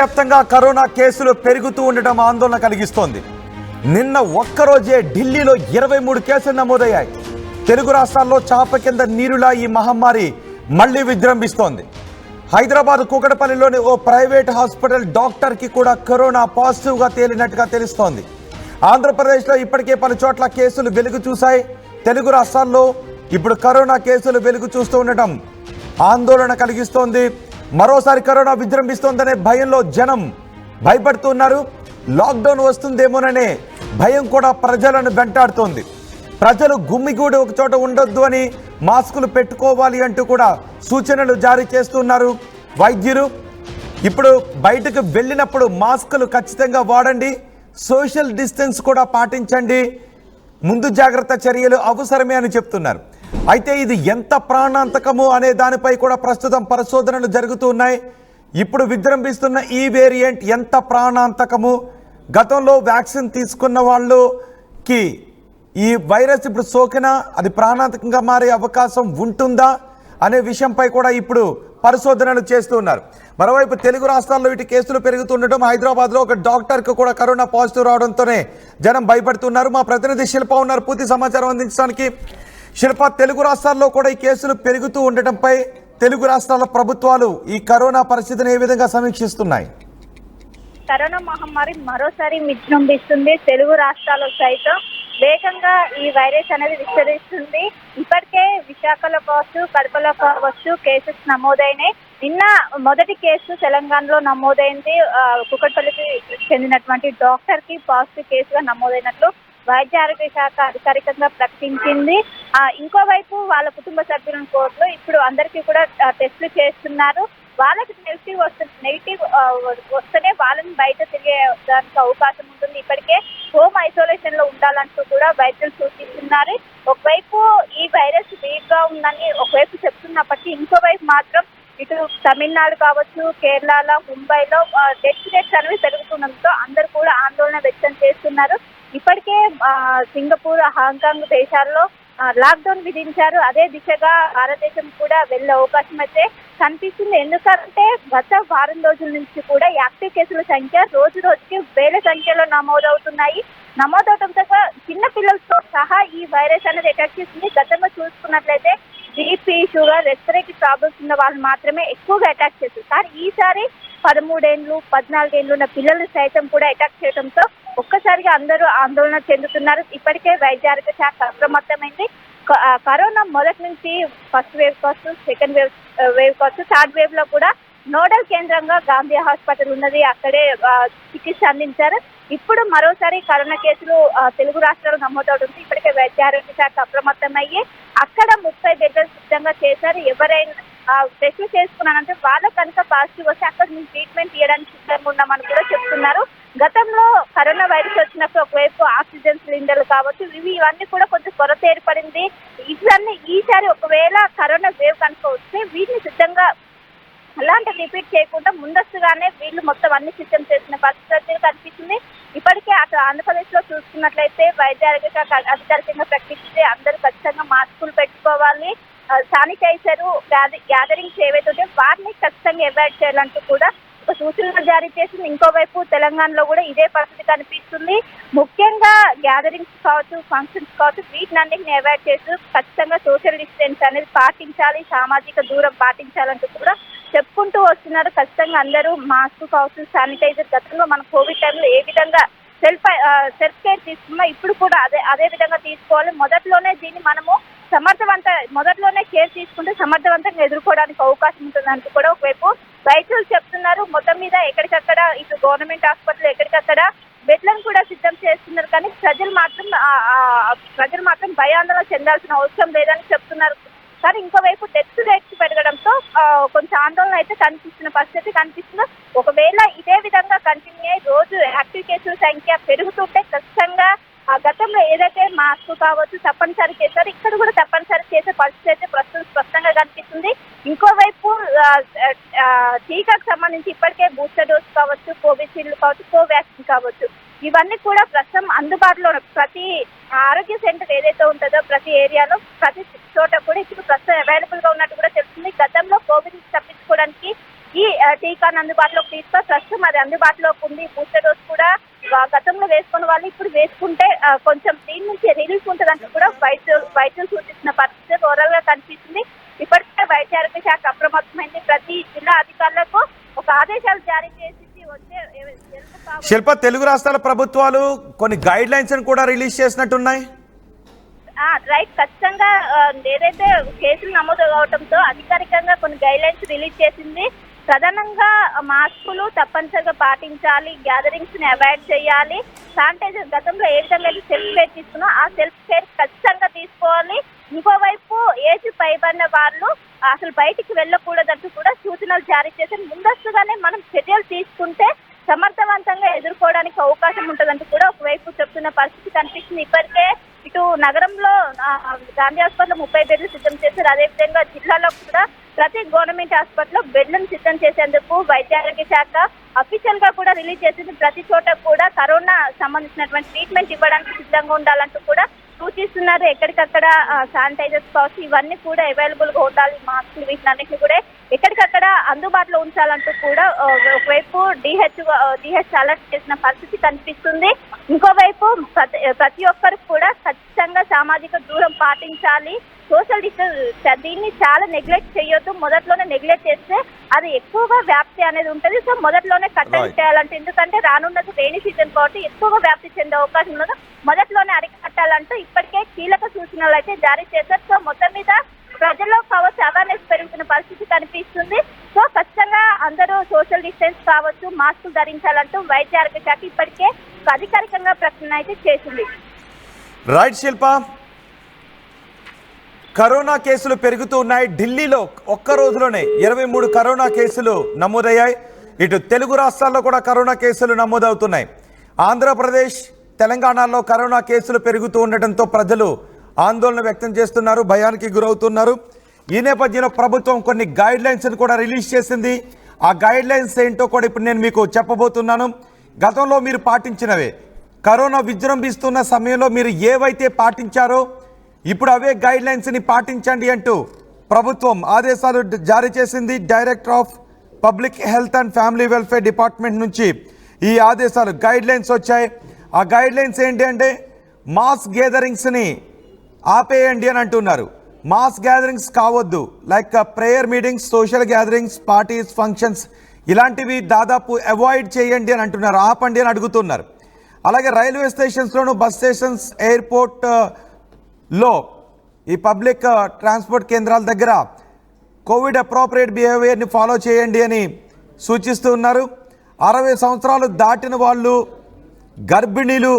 వ్యాప్తంగా కరోనా కేసులు పెరుగుతూ ఉండటం ఆందోళన కలిగిస్తోంది. నిన్న ఒక్కరోజే ఢిల్లీలో 23 కేసులు నమోదయ్యాయి. తెలుగు రాష్ట్రాల్లో చాప కింద నీరులా ఈ మహమ్మారి మళ్లీ విజృంభిస్తోంది. హైదరాబాద్ కూకటపల్లిలోని ఓ ప్రైవేట్ హాస్పిటల్ డాక్టర్కి కూడా కరోనా పాజిటివ్గా తేలినట్టుగా తెలుస్తోంది. ఆంధ్రప్రదేశ్లో ఇప్పటికే పలు చోట్ల కేసులు వెలుగు చూశాయి. తెలుగు రాష్ట్రాల్లో ఇప్పుడు కరోనా కేసులు వెలుగు చూస్తూ ఉండటం ఆందోళన కలిగిస్తోంది. మరోసారి కరోనా విజృంభిస్తోందనే భయంలో జనం భయపడుతున్నారు. లాక్డౌన్ వస్తుందేమోననే భయం కూడా ప్రజలను వెంటాడుతోంది. ప్రజలు గుమ్మిగూడి ఒక చోట ఉండొద్దు అని, మాస్కులు పెట్టుకోవాలి అంటూ కూడా సూచనలు జారీ చేస్తున్నారు వైద్యులు. ఇప్పుడు బయటకు వెళ్ళినప్పుడు మాస్కులు ఖచ్చితంగా వాడండి, సోషల్ డిస్టెన్స్ కూడా పాటించండి, ముందు జాగ్రత్త చర్యలు అవసరమే అని చెప్తున్నారు. అయితే ఇది ఎంత ప్రాణాంతకము అనే దానిపై కూడా ప్రస్తుతం పరిశోధనలు జరుగుతూ ఉన్నాయి. ఇప్పుడు విజృంభిస్తున్న ఈ వేరియంట్ ఎంత ప్రాణాంతకము, గతంలో వ్యాక్సిన్ తీసుకున్న వాళ్ళకి ఈ వైరస్ ఇప్పుడు సోకినా అది ప్రాణాంతకంగా మారే అవకాశం ఉంటుందా అనే విషయంపై కూడా ఇప్పుడు పరిశోధనలు చేస్తున్నారు. మరోవైపు తెలుగు రాష్ట్రాల్లో ఇటు కేసులు పెరుగుతుండటం, హైదరాబాద్లో ఒక డాక్టర్కు కూడా కరోనా పాజిటివ్ రావడంతోనే జనం భయపడుతున్నారు. మా ప్రతినిధి శిల్ప ఉన్నారు పూర్తి సమాచారం అందించడానికి. శిల్ప, తెలుగు రాష్ట్రాల్లో కూడా ఈ కేసులు పెరుగుతూ ఉండటంపై తెలుగు రాష్ట్రాల ప్రభుత్వాలు ఈ కరోనా పరిస్థితిని ఏ విధంగా సమీక్షిస్తున్నాయి? కరోనా మహమ్మారి మరోసారి విజృంభిస్తుంది. తెలుగు రాష్ట్రాల్లో సైతం వేగంగా ఈ వైరస్ అనేది విస్తరిస్తుంది. ఇప్పటికే విశాఖలో కావచ్చు, కడపలో కావచ్చు కేసెస్ నమోదైనాయి. నిన్న మొదటి కేసు తెలంగాణలో నమోదైంది. కుకట్పల్లికి చెందినటువంటి డాక్టర్ కి పాజిటివ్ కేసుగా నమోదైనట్లు వైద్య ఆరోగ్య శాఖ అధికారికంగా ప్రకటించింది. ఇంకోవైపు వాళ్ళ కుటుంబ సభ్యులను కోర్టులో ఇప్పుడు అందరికీ కూడా టెస్టులు చేస్తున్నారు. వాళ్ళకి నెగిటివ్ వస్తేనే వాళ్ళని బయట తిరిగేదానికి అవకాశం ఉంటుంది. ఇప్పటికే హోమ్ ఐసోలేషన్ లో ఉండాలంటూ కూడా వైద్యులు సూచిస్తున్నారు. ఒకవైపు ఈ వైరస్ వీక్ గా ఉందని ఒకవైపు చెప్తున్నప్పటికీ ఇంకోవైపు మాత్రం ఇటు తమిళనాడు కావచ్చు, కేరళ, ముంబైలో డెత్ అనేవి పెరుగుతుండడంతో అందరూ కూడా ఆందోళన వ్యక్తం చేస్తున్నారు. ఇప్పటికే సింగపూర్, హాంకాంగ్ దేశాల్లో లాక్డౌన్ విధించారు. అదే దిశగా భారతదేశం కూడా వెళ్లే అవకాశం అయితే కనిపిస్తుంది. ఎందుకంటే గత వారం రోజుల నుంచి కూడా యాక్టివ్ కేసుల సంఖ్య రోజు రోజుకి వేల సంఖ్యలో నమోదవుతున్నాయి. నమోదవడంతో చిన్న పిల్లలతో సహా ఈ వైరస్ అనేది అటాక్ చేస్తుంది. గతంలో చూసుకున్నట్లయితే బీపీ, షుగర్, రెస్పిరేటరీ ప్రాబ్లమ్స్ ఉన్న వాళ్ళు మాత్రమే ఎక్కువగా అటాక్ చేస్తుంది. కానీ ఈసారి 13 ఏళ్ళు 14 ఏళ్ళు ఉన్న పిల్లలు సైతం కూడా అటాక్ చేయడంతో ఒక్కసారిగా అందరూ ఆందోళన చెందుతున్నారు. ఇప్పటికే వైద్య ఆరోగ్య శాఖ అప్రమత్తమైంది. కరోనా మొదటి నుంచి ఫస్ట్ వేవ్ కావచ్చు, సెకండ్ వేవ్ కావచ్చు, థర్డ్ వేవ్ లో కూడా నోడల్ కేంద్రంగా గాంధీ హాస్పిటల్ ఉన్నది. అక్కడే చికిత్స అందించారు. ఇప్పుడు మరోసారి కరోనా కేసులు తెలుగు రాష్ట్రాలు నమోదవుతుంది. ఇప్పటికే వైద్య ఆరోగ్య శాఖ అప్రమత్తమయ్యి అక్కడ 30 బెడ్లు సిద్ధంగా చేశారు. ఎవరైనా టెస్టులు చేసుకున్నానంటే వాళ్ళకు కనుక పాజిటివ్ వస్తే అక్కడ మేము ట్రీట్మెంట్ ఇవ్వడానికి సిద్ధంగా ఉన్నామని కూడా చెప్తున్నారు. గతంలో కరోనా వైరస్ వచ్చినప్పుడు ఒకవైపు ఆక్సిజన్ సిలిండర్లు కావచ్చు, ఇవన్నీ కూడా కొంచెం కొరత ఏర్పడింది. ఇవన్నీ ఈసారి ఒకవేళ కరోనా వేవ్ కనుక వస్తే వీటిని సిద్ధంగా అలాంటి రిపీట్ చేయకుండా ముందస్తుగానే వీళ్ళు మొత్తం అన్ని సిద్ధం చేసిన పరిస్థితి కనిపిస్తుంది. ఇప్పటికే అక్కడ ఆంధ్రప్రదేశ్ లో చూసుకున్నట్లయితే వైద్య ఆరోగ్య శాఖ అధికారికంగా ప్రకటిస్తే అందరూ ఖచ్చితంగా మాస్కులు పెట్టుకోవాలి, శానిటైజర్, గ్యాదరింగ్స్ ఏవైతే ఉంటే వాటిని ఖచ్చితంగా అవాయిడ్ చేయాలంటూ కూడా ఒక సూచనలు జారీ చేసింది. ఇంకోవైపు తెలంగాణలో కూడా ఇదే పరిస్థితి కనిపిస్తుంది. ముఖ్యంగా గ్యాదరింగ్స్ కావచ్చు, ఫంక్షన్స్ కావచ్చు, వీటినన్నింటిని అవాయిడ్ చేస్తూ ఖచ్చితంగా సోషల్ డిస్టెన్స్ అనేది పాటించాలి, సామాజిక దూరం పాటించాలంటూ కూడా చెప్పుకుంటూ వస్తున్నారు. ఖచ్చితంగా అందరూ మాస్క్ కావచ్చు, శానిటైజర్ గతంలో మన కోవిడ్ టైంలో ఏ విధంగా సెల్ఫ్ కేర్ తీసుకున్నా ఇప్పుడు కూడా అదే విధంగా తీసుకోవాలి. మొదట్లోనే కేర్ తీసుకుంటే సమర్థవంతంగా ఎదుర్కోవడానికి అవకాశం ఉంటుందంటూ కూడా ఒకవైపు వైద్యులు చెప్తున్నారు. మొత్తం మీద ఎక్కడికక్కడ ఇటు గవర్నమెంట్ హాస్పిటల్ ఎక్కడికక్కడ బెడ్లను కూడా సిద్ధం చేస్తున్నారు. కానీ ప్రజలు మాత్రం భయాందోళన చెందాల్సిన అవసరం లేదని చెప్తున్నారు. కానీ ఇంకోవైపు డెత్ రేట్స్ పెరగడంతో కొంచెం ఆందోళన అయితే కనిపిస్తున్న పరిస్థితి కనిపిస్తుంది. ఒకవేళ ఇదే విధంగా కంటిన్యూ అయ్యి రోజు యాక్టివ్ కేసుల సంఖ్య పెరుగుతుంటే ఖచ్చితంగా గతంలో ఏదైతే మాస్క్ కావచ్చు తప్పనిసరి చేశారు, ఇక్కడ కూడా తప్పనిసరి చేసే పరిస్థితి అయితే ప్రస్తుతం స్పష్టంగా కనిపిస్తుంది. ఇంకోవైపు టీకాకు సంబంధించి ఇప్పటికే బూస్టర్ డోస్ కావచ్చు, కోవిషీల్డ్ కావచ్చు, కోవాక్సిన్ కావచ్చు, ఇవన్నీ కూడా ప్రస్తుతం అందుబాటులో ప్రతి ఆరోగ్య సెంటర్ ఏదైతే ఉంటుందో ప్రతి ఏరియాలో ప్రతి చోట కూడా ఇప్పుడు ప్రస్తుతం అవైలబుల్ గా ఉన్నట్టు కూడా తెలుస్తుంది. గతంలో కోవిడ్ తప్పించుకోవడానికి ఈ టీకాను అందుబాటులోకి తీసుకొని ప్రస్తుతం అది అందుబాటులోకి ఉంది. బూస్టర్ డోస్ కూడా గతంలో వేసుకున్న వాళ్ళు ఇప్పుడు వేసుకుంటే కొంచెం దీని నుంచి రిలీఫ్ ఉంటుందంటూ కూడా వైద్యులు సూచిస్తున్న పరిస్థితి ఓవరాల్ గా కనిపిస్తుంది. ఇప్పటికే వైద్య ఆరోగ్య శాఖ అప్రమత్తమైంది. ప్రతి జిల్లా అధికారులకు ఒక ఆదేశాలు జారీ చేసింది. శిల్ప, తెలుగు రాష్ట్రాల ప్రభుత్వాలు కొన్ని గైడ్ లైన్స్ కూడా రిలీజ్ చేసినట్టున్నాయి. రైట్, ఖచ్చితంగా ఏదైతే కేసులు నమోదు కావడంతో అధికారికంగా కొన్ని గైడ్ లైన్స్ రిలీజ్ చేసింది. ప్రధానంగా మాస్కులు తప్పనిసరిగా పాటించాలి, గ్యాదరింగ్స్ ని అవాయిడ్ చేయాలి, శానిటైజర్ గతంలో ఏ విధంగా సెల్ఫ్ కేర్ తీసుకున్నా ఆ సెల్ఫ్ కేర్ ఖచ్చితంగా తీసుకోవాలి. ఇంకోవైపు ఏజ్ పైబడిన వాళ్ళు అసలు బయటికి వెళ్ళకూడదంటూ కూడా సూచనలు జారీ చేసి ముందస్తుగానే మనం చర్యలు తీసుకుంటే సమర్థవంతంగా ఎదుర్కోవడానికి అవకాశం ఉంటుందంటూ కూడా ఒకవైపు చెప్తున్న పరిస్థితి కనిపిస్తుంది. ఇప్పటికే ఇటు నగరంలో గాంధీ హాస్పిటల్ 30 బెడ్లు సిద్ధం చేశారు. అదేవిధంగా జిల్లాలో కూడా ప్రతి గవర్నమెంట్ హాస్పిటల్లో బెడ్లను సిద్ధం చేసేందుకు వైద్య ఆరోగ్య శాఖ అఫీషియల్ గా కూడా రిలీజ్ చేసింది. ప్రతి చోట కూడా కరోనా సంబంధించినటువంటి ట్రీట్మెంట్ ఇవ్వడానికి సిద్ధంగా ఉండాలంటూ కూడా సూచిస్తున్నారు. ఎక్కడికక్కడ శానిటైజర్స్ కావచ్చు, ఇవన్నీ కూడా అవైలబుల్ గా ఉండాలి. మాస్కులు వీటినన్నింటినీ కూడా ఎక్కడికక్కడ అందుబాటులో ఉంచాలంటూ కూడా ఒకవైపు డిహెచ్ అలర్ట్ చేసిన పరిస్థితి కనిపిస్తుంది. ఇంకోవైపు ప్రతి ఒక్కరికి కూడా ఖచ్చితంగా సామాజిక దూరం పాటించాలి, సోషల్ డిస్టెన్స్ దీన్ని చాలా నెగ్లెక్ట్ చేయొద్దు. మొదట్లోనే నెగ్లెక్ట్ చేస్తే అది ఎక్కువగా వ్యాప్తి అనేది ఉంటుంది. సో మొదట్లోనే కట్టడి చేయాలంటే, ఎందుకంటే రానున్నది రెయినీ సీజన్ కాబట్టి ఎక్కువగా వ్యాప్తి చెందే అవకాశం ఉన్నది. మొదట్లోనే అరికట్టాలంటూ ఇప్పటికే కీలక సూచనలు అయితే జారీ చేశారు. సో మొత్తం మీద ప్రజల్లో కావచ్చు అవేర్నెస్ పెరుగుతున్న పరిస్థితి కనిపిస్తుంది. సో ఖచ్చితంగా అందరూ సోషల్ డిస్టెన్స్ కావచ్చు, మాస్కులు ధరించాలంటూ వైద్య ఆరోగ్య శాఖ ఇప్పటికే అధికారికంగా ప్రకటన అయితే చేసింది. రైట్ శిల్ప, కరోనా కేసులు పెరుగుతూ ఉన్నాయి. ఢిల్లీలో ఒక్క రోజులోనే 23 కరోనా కేసులు నమోదయ్యాయి. ఇటు తెలుగు రాష్ట్రాల్లో కూడా కరోనా కేసులు నమోదవుతున్నాయి. ఆంధ్రప్రదేశ్, తెలంగాణలో కరోనా కేసులు పెరుగుతూ ఉండటంతో ప్రజలు ఆందోళన వ్యక్తం చేస్తున్నారు, భయానికి గురవుతున్నారు. ఈ నేపథ్యంలో ప్రభుత్వం కొన్ని గైడ్ లైన్స్ కూడా రిలీజ్ చేసింది. ఆ గైడ్ లైన్స్ ఏంటో కూడా ఇప్పుడు నేను మీకు చెప్పబోతున్నాను. గతంలో మీరు పాటించినవే, కరోనా విజృంభిస్తున్న సమయంలో మీరు ఏవైతే పాటించారో ఇప్పుడు అవే గైడ్ లైన్స్ని పాటించండి అంటూ ప్రభుత్వం ఆదేశాలు జారీ చేసింది. Director of public health and family welfare department నుంచి ఈ ఆదేశాలు గైడ్ లైన్స్ వచ్చాయి. ఆ గైడ్ లైన్స్ ఏంటి అంటే మాస్ గ్యాదరింగ్స్ని ఆపేయండి అని అంటున్నారు. మాస్ గ్యాదరింగ్స్ కావద్దు, like prayer meetings, social gatherings, parties, functions ఇలాంటివి దాదాపు అవాయిడ్ చేయండి అని అంటున్నారు, ఆపండి అని అడుగుతున్నారు. అలాగే రైల్వే స్టేషన్స్లోను, బస్ స్టేషన్స్, ఎయిర్పోర్ట్లో, ఈ పబ్లిక్ ట్రాన్స్పోర్ట్ కేంద్రాల దగ్గర కోవిడ్ అప్రోప్రియేట్ బిహేవియర్ని ఫాలో చేయండి అని సూచిస్తూ ఉన్నారు. 60 సంవత్సరాలు దాటిన వాళ్ళు, గర్భిణీలు,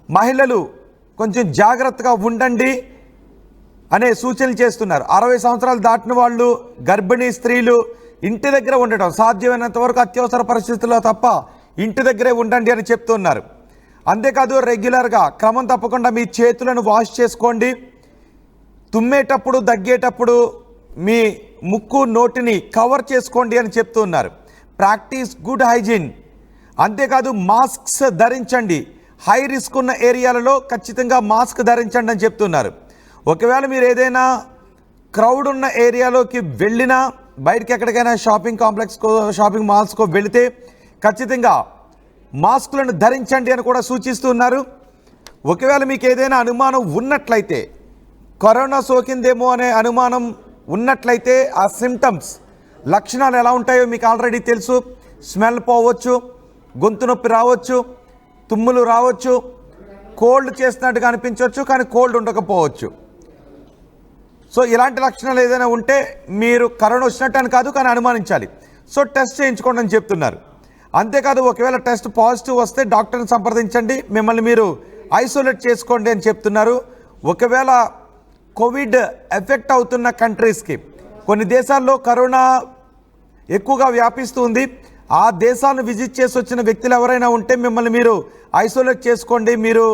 మహిళలు కొంచెం జాగ్రత్తగా ఉండండి అనే సూచనలు చేస్తున్నారు. 60 సంవత్సరాలు దాటిన వాళ్ళు, గర్భిణీ స్త్రీలు ఇంటి దగ్గర ఉండటం, సాధ్యమైనంత వరకు అత్యవసర పరిస్థితుల్లో తప్ప ఇంటి దగ్గరే ఉండండి అని చెప్తున్నారు. అంతేకాదు రెగ్యులర్గా క్రమం తప్పకుండా మీ చేతులను వాష్ చేసుకోండి. తుమ్మేటప్పుడు, దగ్గేటప్పుడు మీ ముక్కు, నోటిని కవర్ చేసుకోండి అని చెప్తున్నారు. Practice good hygiene. అంతేకాదు మాస్క్స్ ధరించండి. హై రిస్క్ ఉన్న ఏరియాలలో ఖచ్చితంగా మాస్క్ ధరించండి అని చెప్తున్నారు. ఒకవేళ మీరు ఏదైనా క్రౌడ్ ఉన్న ఏరియాలోకి వెళ్ళినా, బయటకి ఎక్కడికైనా షాపింగ్ కాంప్లెక్స్కో, షాపింగ్ మాల్స్కో వెళితే ఖచ్చితంగా మాస్కులను ధరించండి అని కూడా సూచిస్తున్నారు. ఒకవేళ మీకు ఏదైనా అనుమానం ఉన్నట్లయితే, కరోనా సోకిందేమో అనే అనుమానం ఉన్నట్లయితే, ఆ సిమ్టమ్స్, లక్షణాలు ఎలా ఉంటాయో మీకు ఆల్రెడీ తెలుసు. స్మెల్ పోవచ్చు, గొంతు నొప్పి రావచ్చు, తుమ్ములు రావచ్చు, కోల్డ్ చేస్తున్నట్టుగా అనిపించవచ్చు కానీ కోల్డ్ ఉండకపోవచ్చు. సో ఇలాంటి లక్షణాలు ఏదైనా ఉంటే మీరు కరోనా వచ్చినట్టు అని కాదు కానీ అనుమానించాలి. సో టెస్ట్ చేయించుకోండి అని చెప్తున్నారు. అంతేకాదు ఒకవేళ టెస్ట్ పాజిటివ్ వస్తే డాక్టర్ని సంప్రదించండి, మిమ్మల్ని మీరు ఐసోలేట్ చేసుకోండి అని చెప్తున్నారు. ఒకవేళ కోవిడ్ ఎఫెక్ట్ అవుతున్న కంట్రీస్కి, కొన్ని దేశాల్లో కరోనా ఎక్కువగా వ్యాపిస్తుంది, ఆ దేశాలను విజిట్ చేసి వచ్చిన వ్యక్తులు ఎవరైనా ఉంటే మిమ్మల్ని మీరు ఐసోలేట్ చేసుకోండి, మీరు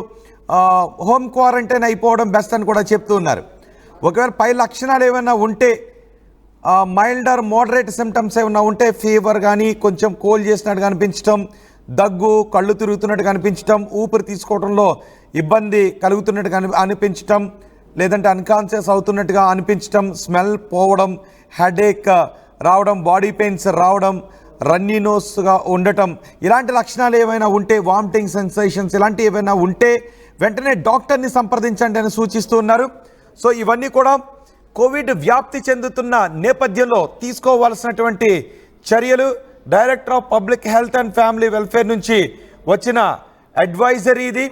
హోమ్ క్వారంటైన్ అయిపోవడం బెస్ట్ అని కూడా చెప్తున్నారు. ఒకవేళ పై లక్షణాలు ఏమైనా ఉంటే, మైల్డ్ ఆర్ మోడరేట్ సిమ్టమ్స్ ఏమైనా ఉంటే, ఫీవర్ కానీ, కొంచెం కోల్డ్ చేసినట్టుగా అనిపించడం, దగ్గు, కళ్ళు తిరుగుతున్నట్టుగా అనిపించడం, ఊపిరి తీసుకోవడంలో ఇబ్బంది కలుగుతున్నట్టుగా అనిపించడం, లేదంటే అన్కాన్షియస్ అవుతున్నట్టుగా అనిపించడం, స్మెల్ పోవడం, హెడేక్ రావడం, బాడీ పెయిన్స్ రావడం, రన్నీ నోస్గా ఉండటం, ఇలాంటి లక్షణాలు ఏమైనా ఉంటే, వామిటింగ్ సెన్సేషన్స్ ఇలాంటివి ఏమైనా ఉంటే వెంటనే డాక్టర్ని సంప్రదించండి అని సూచిస్తూ ఉన్నారు. సో ఇవన్నీ కూడా కోవిడ్ వ్యాప్తి చెందుతున్న నేపథ్యంలో తీసుకోవాల్సినటువంటి చర్యలు. Director of public health and family welfare నుంచి వచ్చిన అడ్వైజరీ ఇది.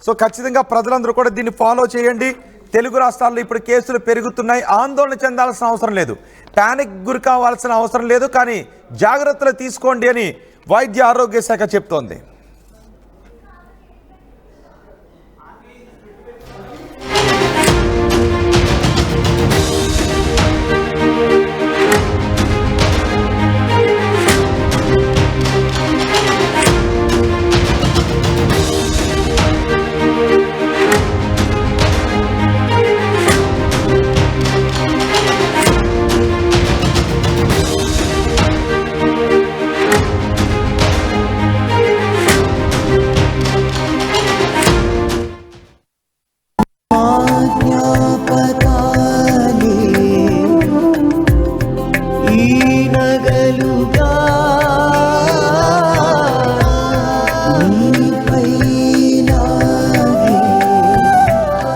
సో ఖచ్చితంగా ప్రజలందరూ కూడా దీన్ని ఫాలో చేయండి. తెలుగు రాష్ట్రాల్లో ఇప్పుడు కేసులు పెరుగుతున్నాయి, ఆందోళన చెందాల్సిన అవసరం లేదు, ప్యానిక్ గురి కావాల్సిన అవసరం లేదు, కానీ జాగ్రత్తలు తీసుకోండి అని వైద్య ఆరోగ్య శాఖ చెప్తోంది.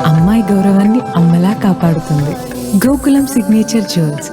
అమ్మాయి గౌరవాన్ని అమ్మలా కాపాడుతుంది. Gokulam signature jewels.